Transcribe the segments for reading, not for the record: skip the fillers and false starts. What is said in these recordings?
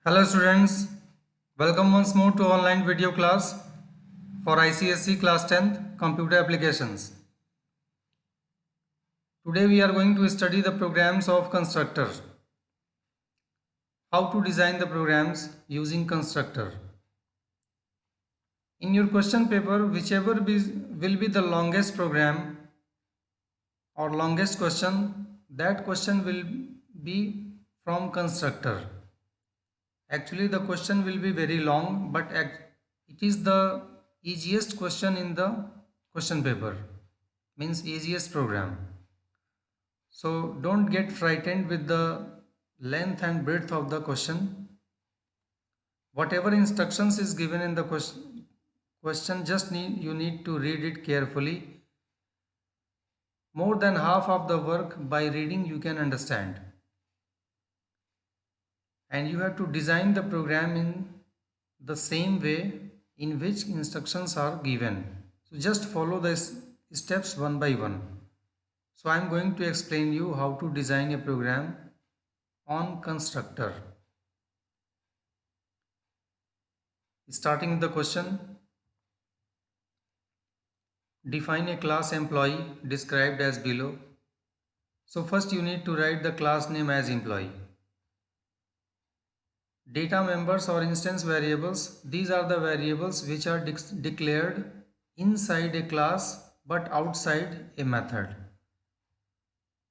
Hello students, welcome once more to online video class for ICSE class 10th computer applications. Today we are going to study the programs of constructor. How to design the programs using constructor. In your question paper, whichever will be the longest program or longest question, that question will be from constructor. Actually the question will be very long, but it is the easiest question in the question paper, means easiest program. So don't get frightened with the length and breadth of the question. Whatever instructions is given in the question you need to read it carefully. More than half of the work by reading you can understand. And you have to design the program in the same way in which instructions are given. So just follow the steps one by one. So I am going to explain you how to design a program on constructor. Starting with the question, define a class employee described as below. So first you need to write the class name as employee. Data members or instance variables, these are the variables which are declared inside a class but outside a method.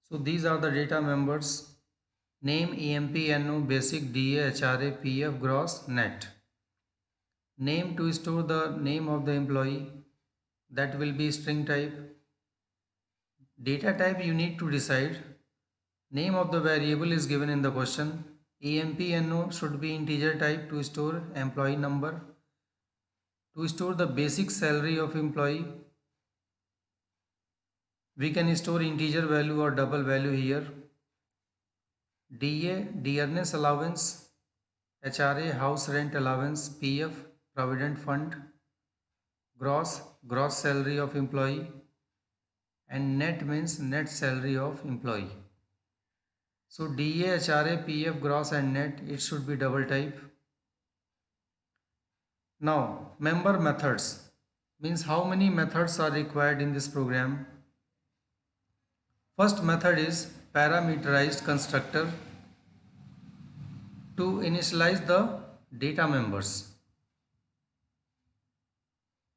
So these are the data members: name, emp, no, basic, da, hra, pf, gross, net. Name to store the name of the employee, that will be string type. Data type you need to decide. Name of the variable is given in the question. emp, no should be integer type to store employee number. To store the basic salary of employee, we can store integer value or double value here. DA, dearness allowance. HRA, house rent allowance. PF, provident fund. Gross, gross salary of employee. And net means net salary of employee. So DA, HRA, PF, gross and net, it should be double type. Now member methods means how many methods are required in this program. First method is parameterized constructor to initialize the data members.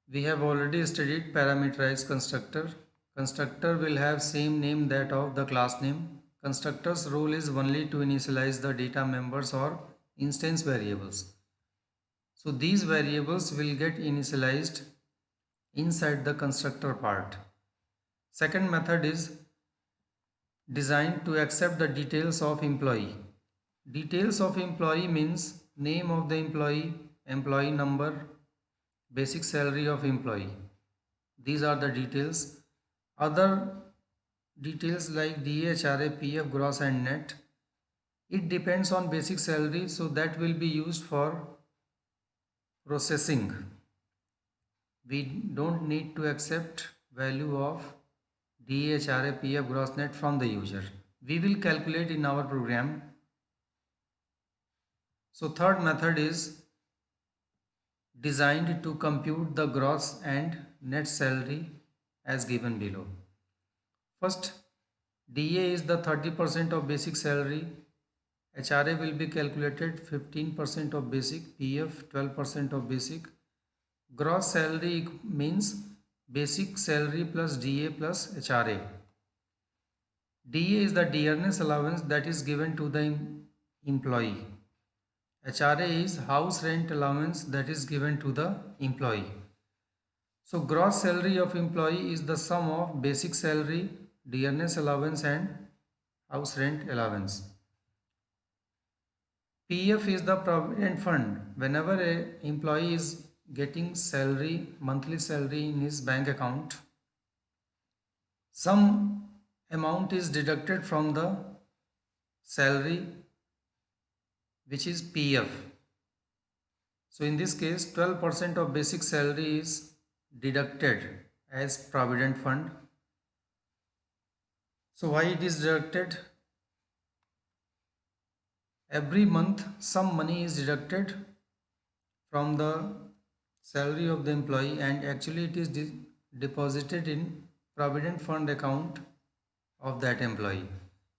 We have already studied parameterized constructor. Constructor will have same name that of the class name. Constructor's role is only to initialize the data members or instance variables. So these variables will get initialized inside the constructor part. Second method is designed to accept the details of employee. Details of employee means name of the employee, employee number, basic salary of employee. These are the details. Other details like DA, HRA, PF, gross and net, it depends on basic salary, so that will be used for processing. We don't need to accept value of DA, HRA, PF, gross, net from the user. We will calculate in our program. So third method is designed to compute the gross and net salary as given below. First, DA is the 30% of basic salary. HRA will be calculated 15% of basic, PF 12% of basic. Gross salary means basic salary plus DA plus HRA. DA is the dearness allowance that is given to the employee. HRA is house rent allowance that is given to the employee. So gross salary of employee is the sum of basic salary, dearness allowance and house rent allowance. PF is the provident fund. Whenever an employee is getting salary, monthly salary in his bank account, some amount is deducted from the salary, which is PF. So in this case 12% of basic salary is deducted as provident fund. So why it is deducted? Every month some money is deducted from the salary of the employee, and actually it is deposited in provident fund account of that employee.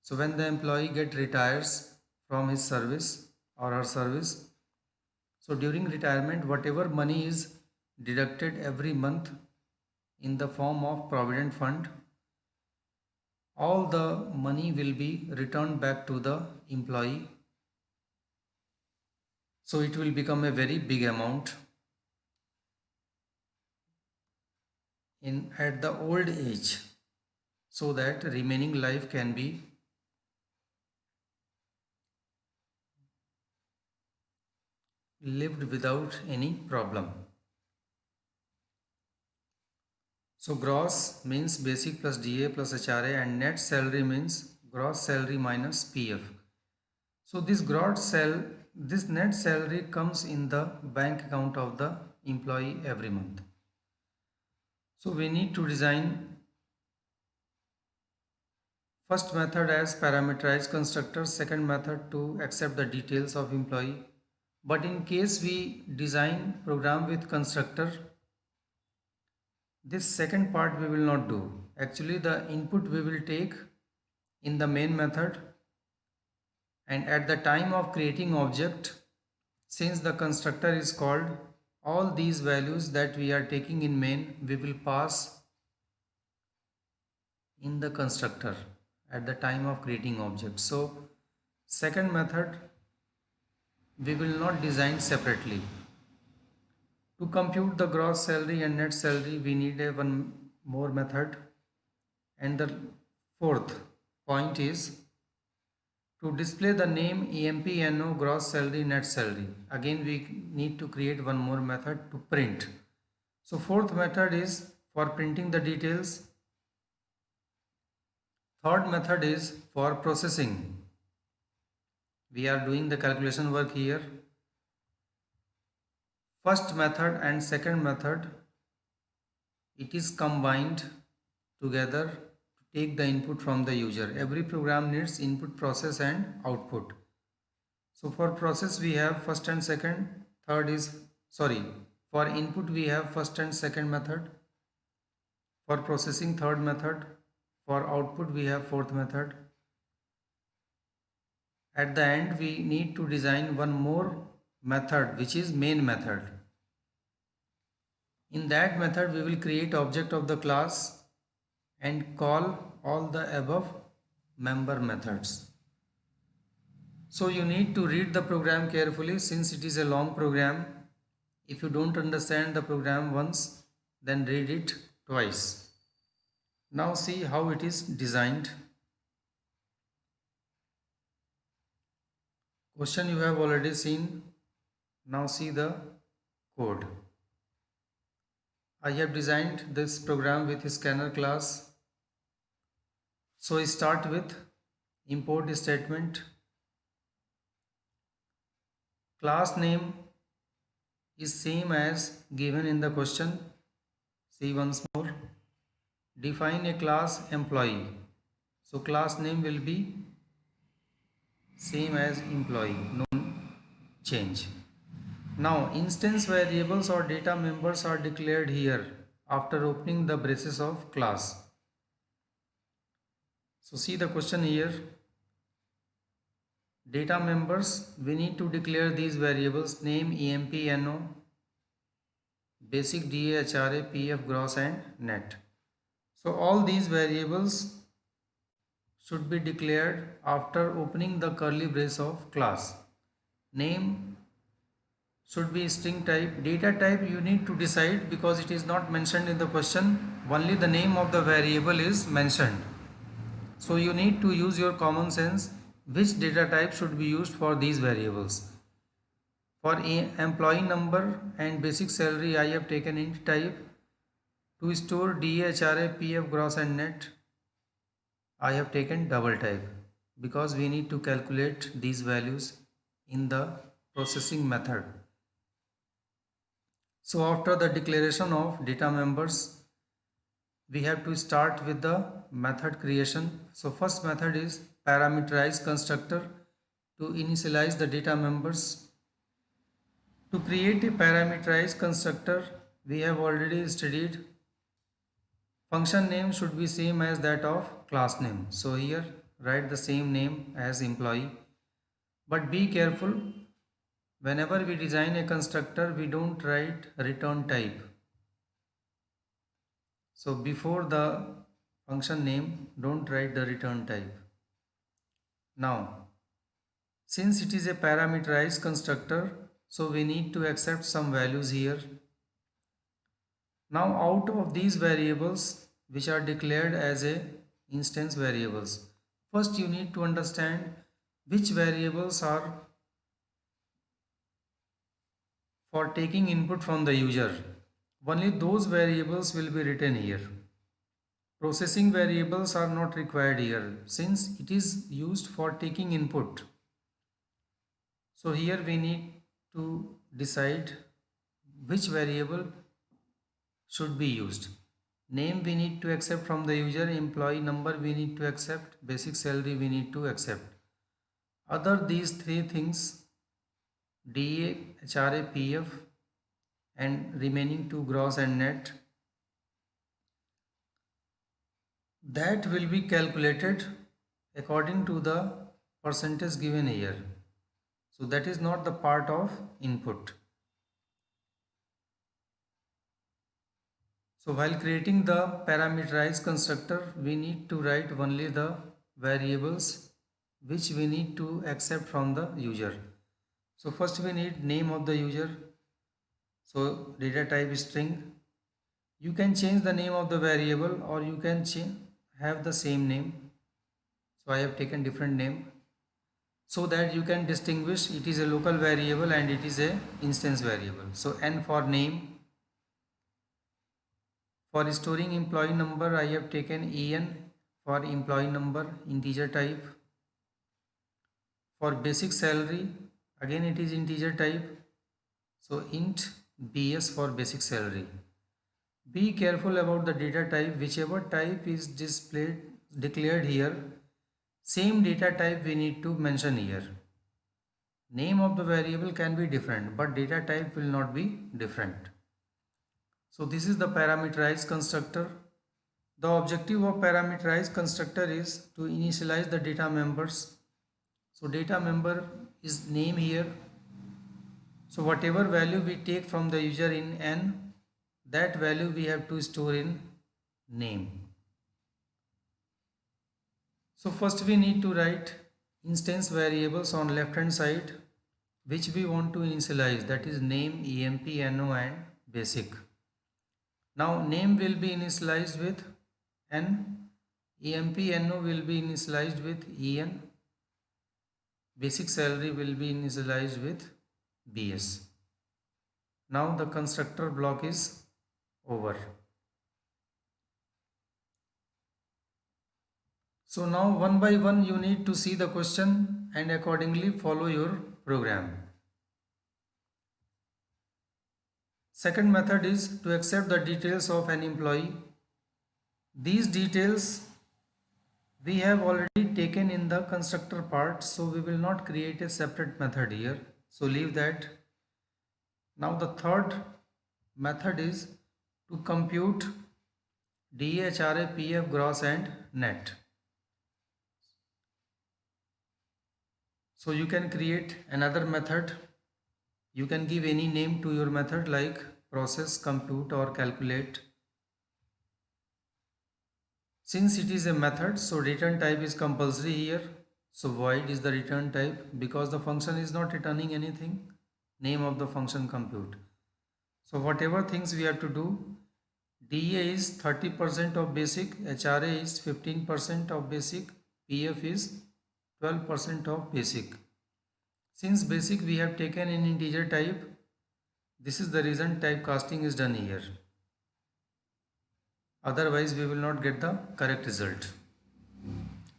So when the employee retires from his service or her service, so during retirement whatever money is deducted every month in the form of provident fund, all the money will be returned back to the employee. So it will become a very big amount in at the old age, so that remaining life can be lived without any problem. So gross means basic plus DA plus HRA, and net salary means gross salary minus PF. So this net salary comes in the bank account of the employee every month. So we need to design first method as parameterized constructor, second method to accept the details of employee. But in case we design program with constructor, this second part we will not do. Actually the input we will take in the main method, and at the time of creating object, since the constructor is called, all these values that we are taking in main we will pass in the constructor at the time of creating object. So second method we will not design separately. To compute the gross salary and net salary we need a one more method. And the fourth point is to display the name EMPNO gross salary net salary. Again we need to create one more method to print. So fourth method is for printing the details. Third method is for processing. We are doing the calculation work here. First method and second method, it is combined together to take the input from the user. Every program needs input, process and output. So for process we have first and second, for input we have first and second method, for processing third method, for output we have fourth method. At the end we need to design one more method, which is main method. In that method we will create object of the class and call all the above member methods. So you need to read the program carefully since it is a long program. If you don't understand the program once, then read it twice. Now see how it is designed. Question you have already seen. Now see the code. I have designed this program with scanner class. So start with import statement. Class name is same as given in the question. See once more. Define a class employee. So class name will be same as employee, no change. Now instance variables or data members are declared here after opening the braces of class. So see the question here. Data members, we need to declare these variables: name, EMP, NO, basic, DA, HRA, PF, gross and net. So all these variables should be declared after opening the curly brace of class. Name should be string type. Data type you need to decide because it is not mentioned in the question. Only the name of the variable is mentioned. So you need to use your common sense which data type should be used for these variables. For employee number and basic salary I have taken int type. To store DA, HRA, PF, gross and net I have taken double type because we need to calculate these values in the processing method. So after the declaration of data members, we have to start with the method creation. So first method is parameterized constructor. to initialize the data members. To create a parameterized constructor, we have already studied function name should be same as that of class name. So here write the same name as employee. But be careful, whenever we design a constructor, we don't write return type. So before the function name, don't write the return type. Now, since it is a parameterized constructor, so we need to accept some values here. Now out of these variables which are declared as a instance variables, first you need to understand which variables are for taking input from the user. Only those variables will be written here. Processing variables are not required here since it is used for taking input. So here we need to decide which variable should be used. Name we need to accept from the user, employee number we need to accept, basic salary we need to accept. Other these three things, DA, HRA, PF and remaining two gross and net, that will be calculated according to the percentage given here. So that is not the part of input. So while creating the parameterized constructor, we need to write only the variables which we need to accept from the user. So first we need name of the user. So data type is string. You can change the name of the variable or you can have the same name. So I have taken different name so that you can distinguish it is a local variable and it is a instance variable. So N for name. For storing employee number, I have taken EN for employee number, integer type. For basic salary, again it is integer type. So int BS for basic salary. Be careful about the data type. Whichever type is declared here, same data type we need to mention here. Name of the variable can be different, but data type will not be different. So this is the parameterized constructor. The objective of parameterized constructor is to initialize the data members. So data member is name here. So whatever value we take from the user in N, that value we have to store in name. So first we need to write instance variables on left hand side which we want to initialize, that is name, EMP, NO and basic. Now name will be initialized with N, EMP, NO will be initialized with EN, basic salary will be initialized with BS. Now the constructor block is over. So now one by one you need to see the question and accordingly follow your program. Second method is to accept the details of an employee. These details we have already taken in the constructor part, so we will not create a separate method here. So leave that. Now the third method is to compute DHRA, PF, gross and net. So you can create another method. You can give any name to your method like process, compute or calculate. Since it is a method, so return type is compulsory here. So void is the return type because the function is not returning anything. Name of the function compute. So whatever things we have to do, DA is 30% of basic, HRA is 15% of basic, PF is 12% of basic. Since basic we have taken in integer type, this is the reason typecasting is done here. Otherwise we will not get the correct result.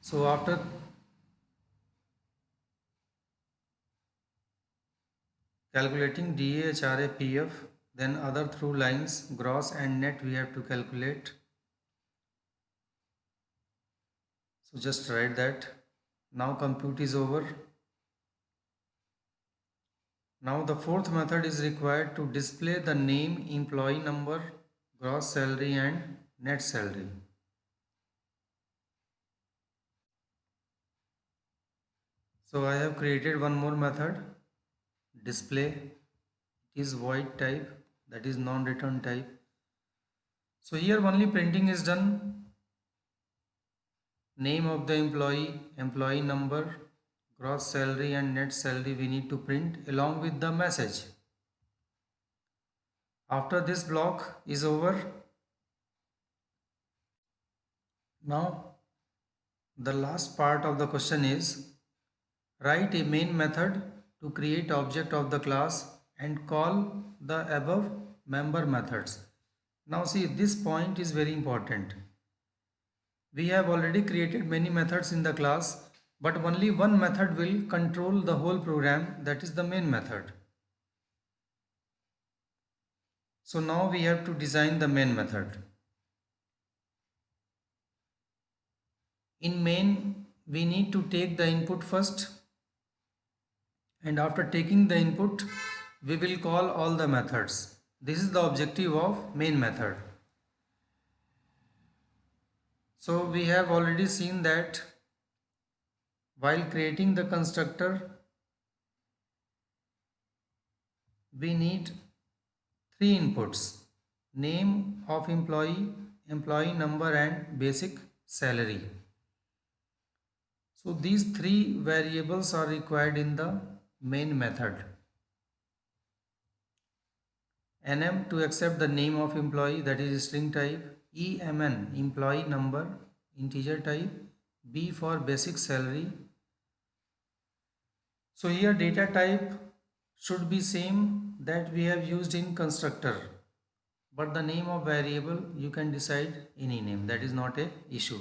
So after calculating DA, HRA, PF, then other through lines, gross and net we have to calculate. So just write that. Now compute is over. Now the fourth method is required to display the name, employee number, gross salary and net salary. So I have created one more method, display. It is void type, that is non-return type. So here only printing is done. Name of the employee, employee number, gross salary and net salary we need to print along with the message. After this block is over, now the last part of the question is write a main method to create object of the class and call the above member methods. Now see, this point is very important. We have already created many methods in the class, but only one method will control the whole program, that is the main method. So now we have to design the main method. In main, we need to take the input first, and after taking the input, we will call all the methods. This is the objective of main method. So we have already seen that while creating the constructor, we need three inputs: name of employee, employee number and basic salary. So these three variables are required in the main method. NM to accept the name of employee, that is string type. EMN employee number, integer type. B for basic salary. So here data type should be same that we have used in constructor, but the name of variable you can decide any name, that is not a issue.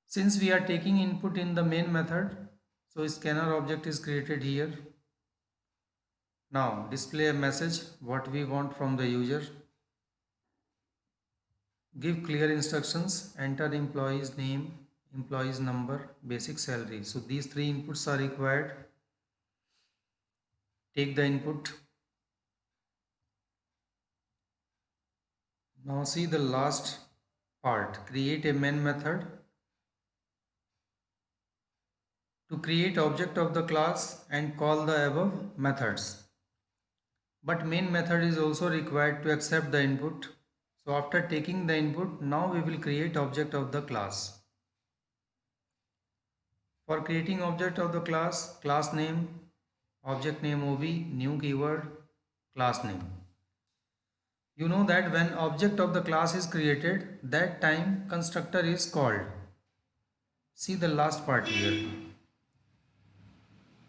Since we are taking input in the main method, so scanner object is created here. Now display a message what we want from the user. Give clear instructions, enter employee's name, employee's number, basic salary. So these three inputs are required. Take the input. Now see the last part, create a main method to create object of the class and call the above methods. But main method is also required to accept the input. So after taking the input, now we will create object of the class. For creating object of the class, class name, object name OB, new keyword, class name. You know that when object of the class is created, that time constructor is called. See the last part here.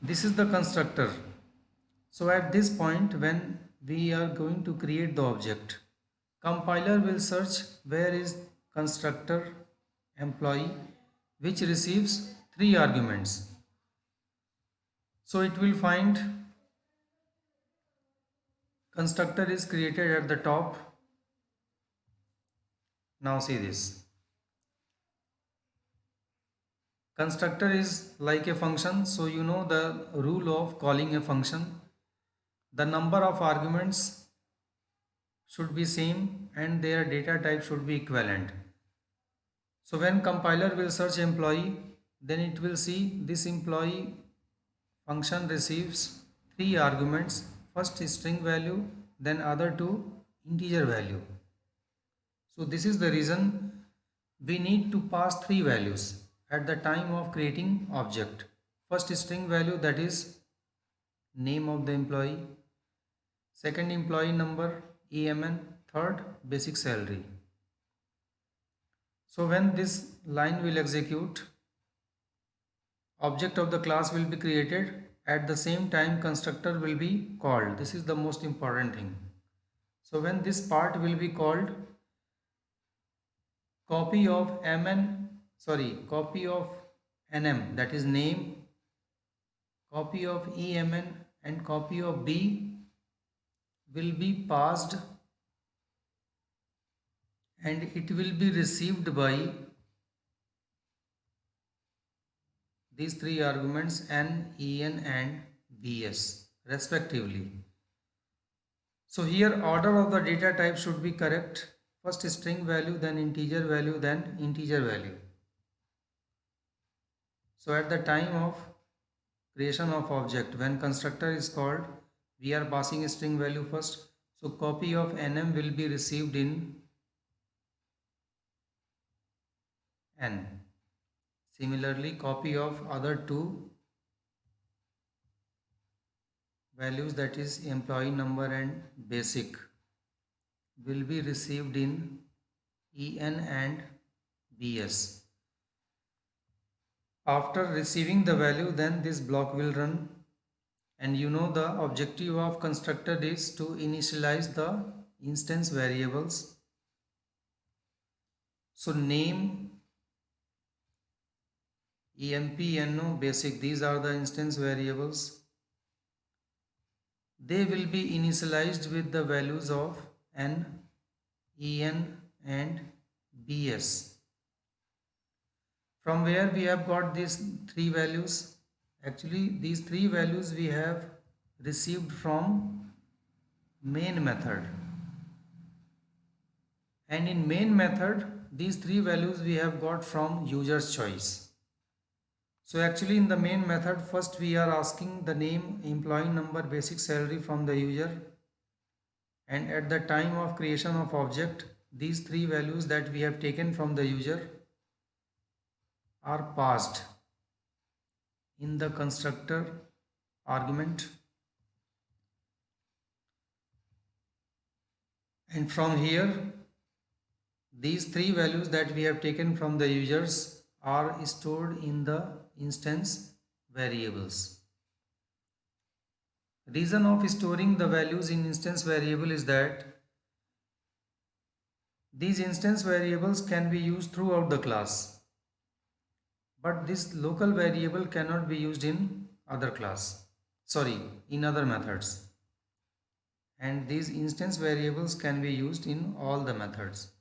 This is the constructor. So at this point, when we are going to create the object, compiler will search where is constructor employee, which receives three arguments. So it will find constructor is created at the top. Now see this. Constructor is like a function, so you know the rule of calling a function. The number of arguments should be same and their data type should be equivalent. So when compiler will search employee, then it will see this employee function receives three arguments, first string value, then other two integer value. So this is the reason we need to pass three values at the time of creating object. First string value, that is name of the employee, second employee number EMN, third basic salary. So when this line will execute, object of the class will be created, at the same time constructor will be called. This is the most important thing. So when this part will be called, copy of NM, that is name, copy of EMN and copy of B will be passed and it will be received by these three arguments N, En and BS respectively. So here order of the data type should be correct. First string value, then integer value, then integer value. So at the time of creation of object, when constructor is called, we are passing a string value first. So copy of nm will be received in n. Similarly, copy of other two values, that is employee number and basic, will be received in en and bs. After receiving the value, then this block will run, and you know the objective of constructor is to initialize the instance variables. So name, emp, no, basic, these are the instance variables. They will be initialized with the values of n, en and bs. From where we have got these three values? Actually, these three values we have received from main method. And in main method, these three values we have got from user's choice. So actually in the main method, first we are asking the name, employee number, basic salary from the user. And at the time of creation of object, these three values that we have taken from the user are passed in the constructor argument. And from here, these three values that we have taken from the users are stored in the instance variables. Reason of storing the values in instance variable is that these instance variables can be used throughout the class, but this local variable cannot be used in other class, in other methods, and these instance variables can be used in all the methods.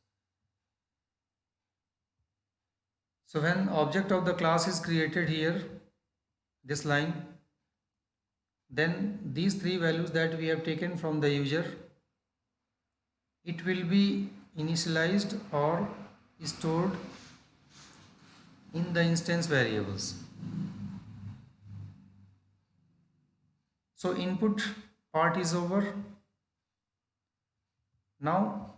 So when object of the class is created here, this line, then these three values that we have taken from the user, it will be initialized or stored in the instance variables. So input part is over. Now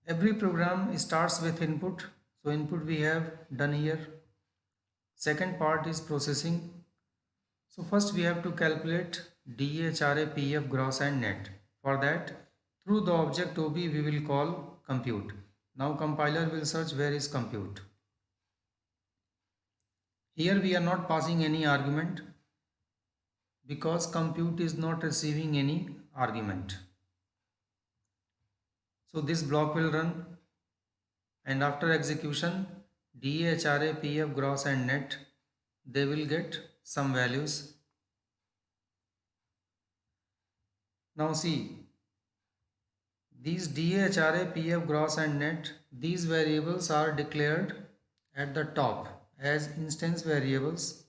every program starts with input. So input we have done here. Second part is processing. So first we have to calculate DA, HRA, PF, gross and net. For that, through the object OB we will call compute. Now compiler will search where is compute. Here we are not passing any argument because compute is not receiving any argument. So this block will run, and after execution, DA, HRA, PF, gross and net, they will get some values. Now see, these DA, HRA, PF, gross and net, these variables are declared at the top as instance variables.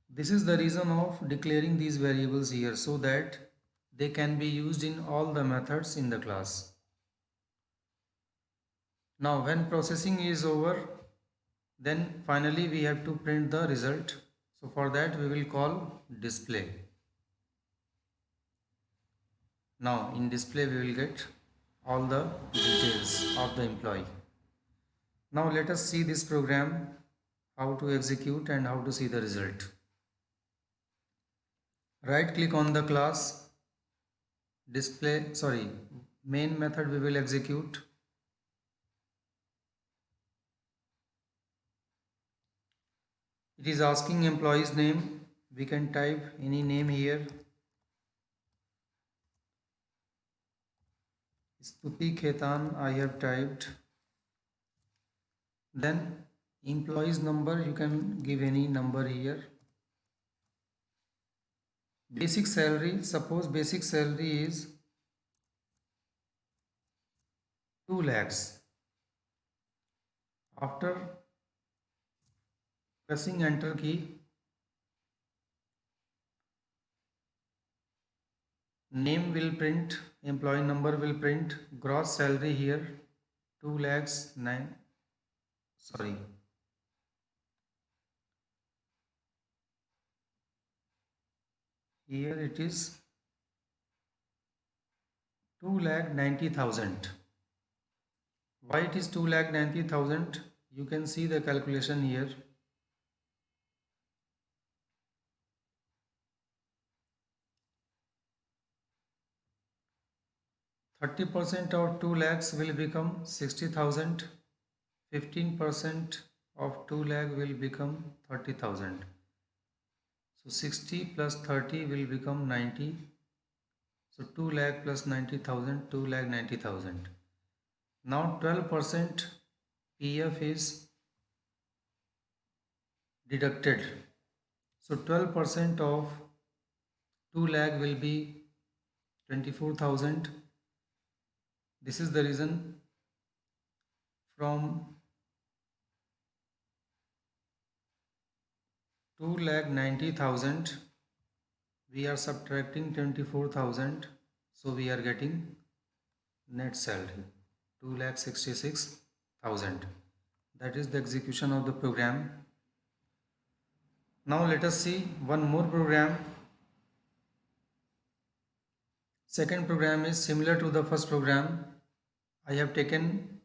This is the reason of declaring these variables here, so that they can be used in all the methods in the class. Now when processing is over, then finally we have to print the result. So for that we will call display. Now in display we will get all the details of the employee. Now let us see this program, how to execute and how to see the result. Right click on the class, main method we will execute. It is asking employee's name. We can type any name here. Stuti Khetan I have typed. Then employee's number, you can give any number here. Basic salary, suppose basic salary is 2 lakhs. After pressing enter key, Name will print, employee number will print, gross salary here 2 lakhs 9, sorry, here it is 2,90,000. Why it is 2,90,000? You can see the calculation here. 30% of 2 lakhs will become 60,000. 15% of 2 lakh will become 30,000. So 60 plus 30 will become 90. So 2 lakh plus 90,000, 2 lakh 90,000. Now 12% PF is deducted. So 12% of 2 lakh will be 24,000. This is the reason from 2,90,000 we are subtracting 24,000, so we are getting net salary 2,66,000. That is the execution of the program. Now let us see one more program. Second program is similar to the first program. I have taken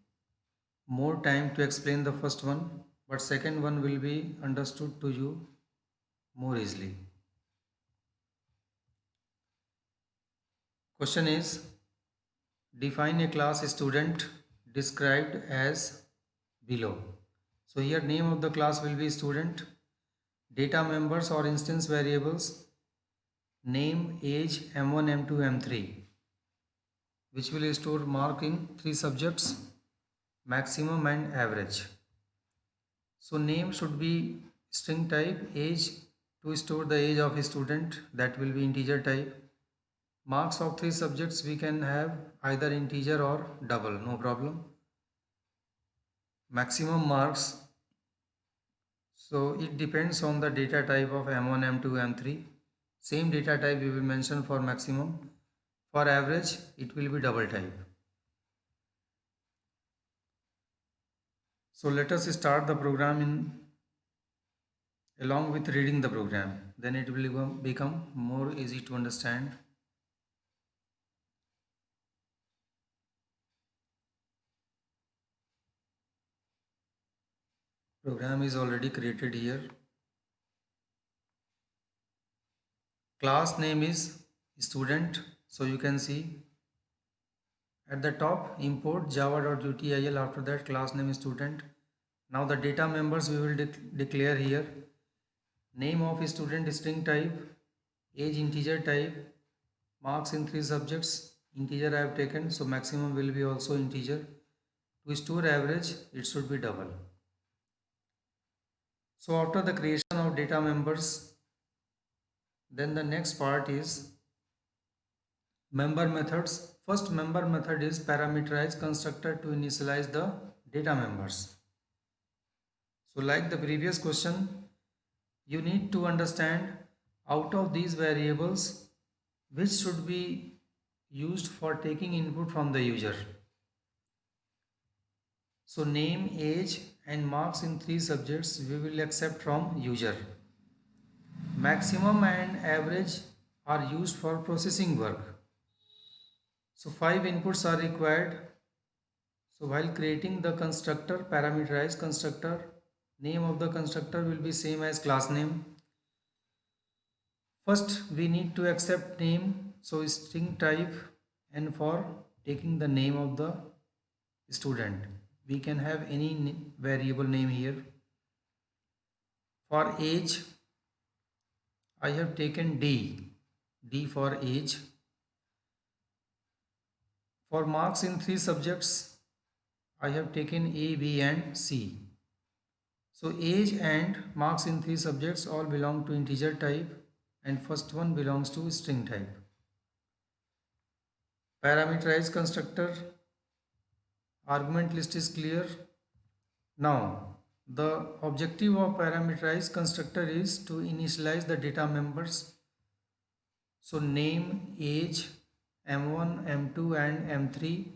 more time to explain the first one, but second one will be understood to you more easily. Question is, define a class student described as below. So here name of the class will be student, data members or instance variables, name, age, M1, M2, M3, which will store mark in 3 subjects, maximum and average. So name should be string type, age to store the age of a student, that will be integer type. Marks of 3 subjects we can have either integer or double, no problem. Maximum marks, so it depends on the data type of M1, M2, M3. Same data type we will mention for maximum. For average, it will be double type. So let us start the program along with reading the program. Then it will become more easy to understand. Program is already created here. Class name is student. So you can see at the top import java.util, after that class name is student. Now the data members we will declare here. Name of student string type, age integer type, marks in 3 subjects, integer I have taken, so maximum will be also integer. To store average, it should be double. So after the creation of data members, then the next part is member methods. First member method is parameterized constructor to initialize the data members. So like the previous question, you need to understand out of these variables which should be used for taking input from the user. So name, age and marks in 3 subjects we will accept from user. Maximum and average are used for processing work. So 5 inputs are required. So while creating the constructor, parameterized constructor, name of the constructor will be same as class name. First we need to accept name, so string type, and for taking the name of the student we can have any variable name here. For age I have taken D for age. For marks in 3 subjects I have taken A, B and C. So age and marks in 3 subjects all belong to integer type and first one belongs to string type. Parameterized constructor, argument list is clear. Now the objective of parameterized constructor is to initialize the data members. So name, age m1, m2 and m3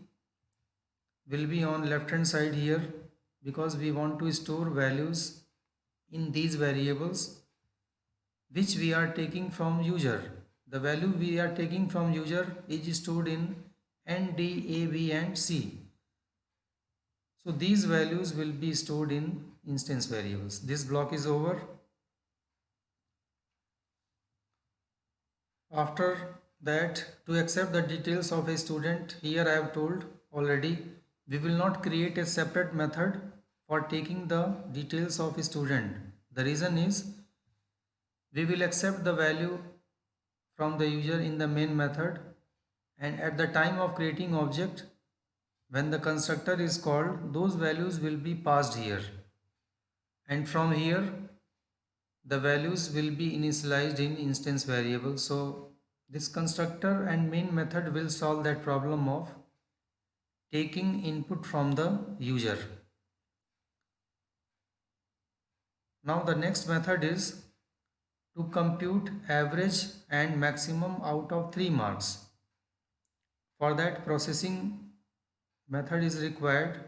will be on left hand side here, because we want to store values in these variables which we are taking from user. The value we are taking from user is stored in n, d, a, b and c. So these values will be stored in instance variables. This block is over. After that, to accept the details of a student, here I have told already, we will not create a separate method for taking the details of a student. The reason is, we will accept the value from the user in the main method, and at the time of creating object, when the constructor is called, those values will be passed here, and from here the values will be initialized in instance variable. So this constructor and main method will solve that problem of taking input from the user. Now the next method is to compute average and maximum out of 3 marks. For that, processing method is required.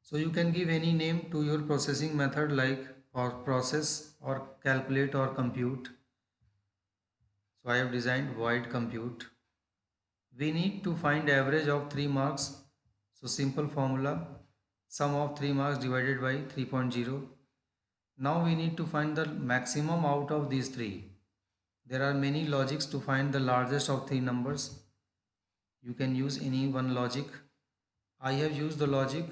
So you can give any name to your processing method, like or process or calculate or compute. So I have designed void compute. We need to find average of 3 marks. So simple formula, sum of 3 marks divided by 3.0. Now we need to find the maximum out of these 3. There are many logics to find the largest of 3 numbers. You can use any one logic. I have used the logic,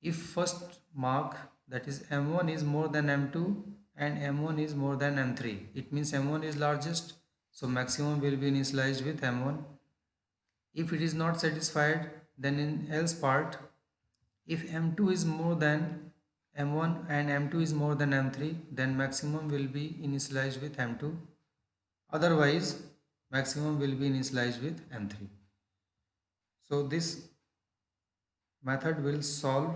if first mark, that is m1, is more than m2 and m1 is more than m3, it means m1 is largest, so maximum will be initialized with m1. If it is not satisfied, then in else part, if m2 is more than m1 and m2 is more than m3, then maximum will be initialized with m2. Otherwise, maximum will be initialized with m3. So this method will solve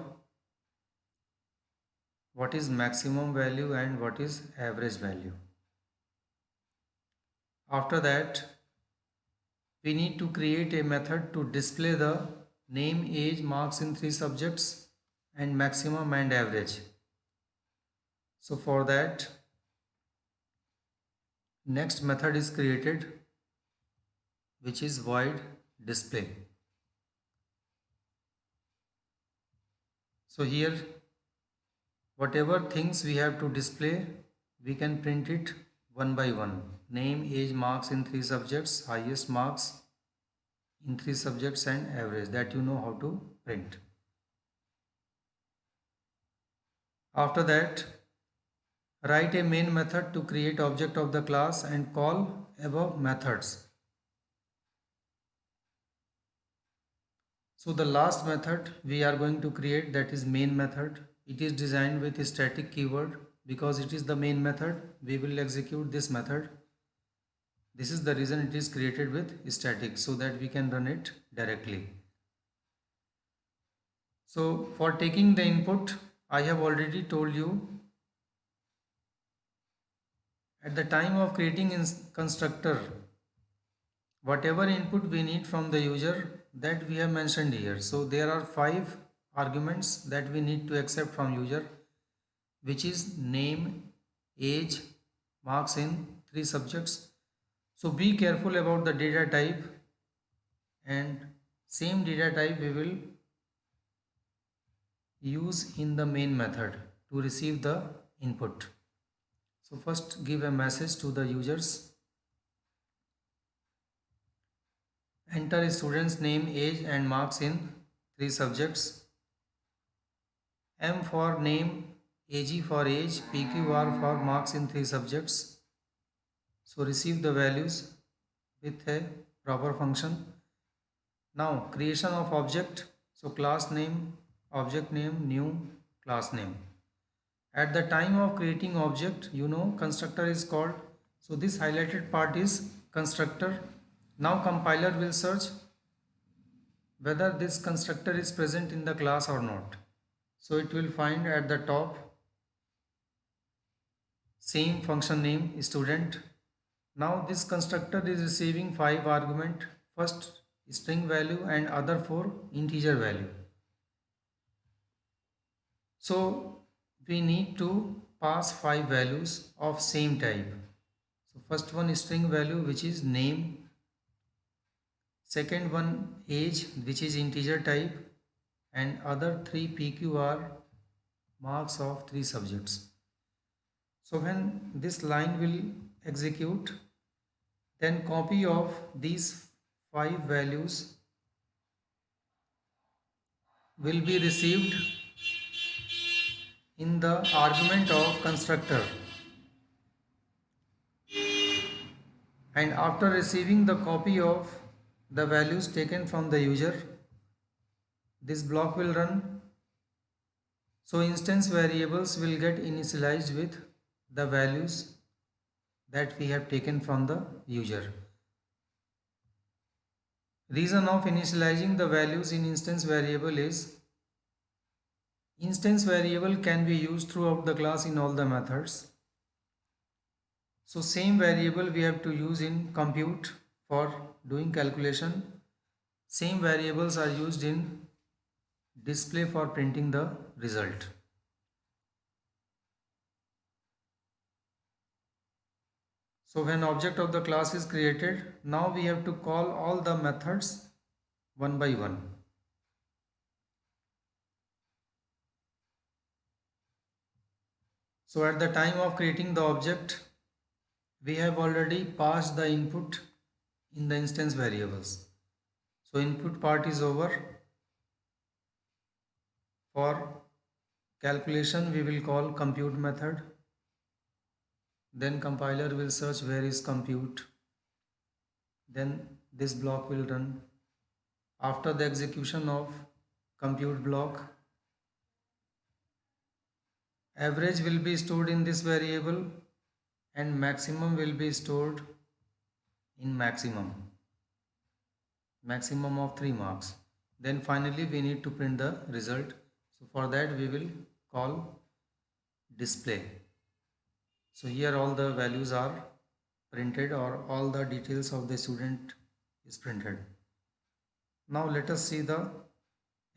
what is maximum value and what is average value. After that, we need to create a method to display the name, age, marks in 3 subjects and maximum and average. So for that, next method is created, which is void display. So here, whatever things we have to display, we can print it one by one. Name, age, marks in 3 subjects, highest marks in 3 subjects and average, that you know how to print. After that, write a main method to create object of the class and call above methods. So the last method we are going to create, that is main method. It is designed with a static keyword because it is the main method. We will execute this method. This is the reason it is created with static, so that we can run it directly. So for taking the input, I have already told you, at the time of creating constructor, whatever input we need from the user, that we have mentioned here. So there are 5 arguments that we need to accept from user, which is name, age, marks in 3 subjects. So be careful about the data type, and same data type we will use in the main method to receive the input. So first give a message to the users. Enter a student's name, age and marks in 3 subjects. M for name, AG for age, PQR for marks in 3 subjects. So receive the values with a proper function. Now creation of object. So class name, object name, new, class name. At the time of creating object, you know constructor is called. So this highlighted part is constructor. Now compiler will search whether this constructor is present in the class or not. So it will find at the top same function name, student. Now this constructor is receiving 5 argument, first string value and other 4 integer value. So we need to pass 5 values of same type. So first one is string value, which is name. Second one age, which is integer type, and other 3 PQ are marks of 3 subjects. So when this line will execute, then copy of these 5 values will be received in the argument of constructor, and after receiving the copy of the values taken from the user, this block will run. So instance variables will get initialized with the values that we have taken from the user. Reason of initializing the values in instance variable is instance variable can be used throughout the class in all the methods. So same variable we have to use in compute for doing calculation. Same variables are used in display for printing the result. So when object of the class is created, now we have to call all the methods one by one. So at the time of creating the object, we have already passed the input in the instance variables. So input part is over. For calculation, we will call compute method. Then compiler will search where is compute. Then this block will run. After the execution of compute block, average will be stored in this variable and maximum will be stored in maximum of 3 marks. Then finally we need to print the result. So for that we will call display. So here all the values are printed, or all the details of the student is printed. Now let us see the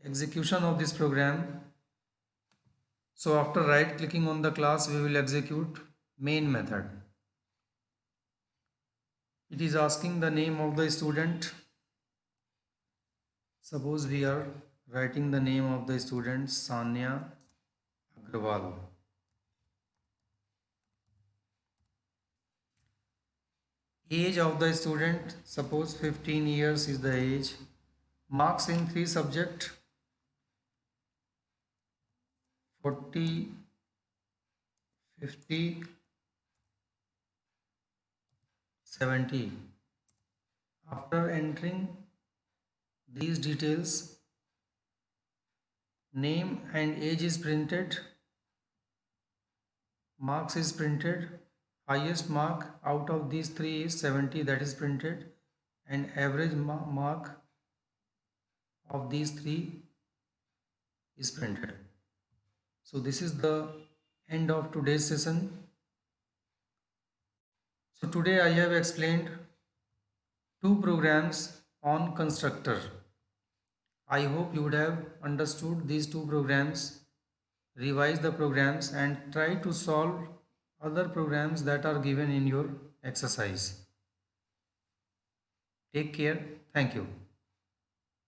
execution of this program. So after right clicking on the class, we will execute main method. It is asking the name of the student. Suppose we are writing the name of the student Sanya Agrawal. Age of the student, suppose 15 years is the age. Marks in 3 subject, 40, 50, 70. After entering these details, name and age is printed, marks is printed, highest mark out of these 3 is 70, that is printed, and average mark of these 3 is printed. So this is the end of today's session. So today I have explained 2 programs on constructor. I hope you would have understood these 2 programs, revise the programs and try to solve other programs that are given in your exercise. Take care. Thank you.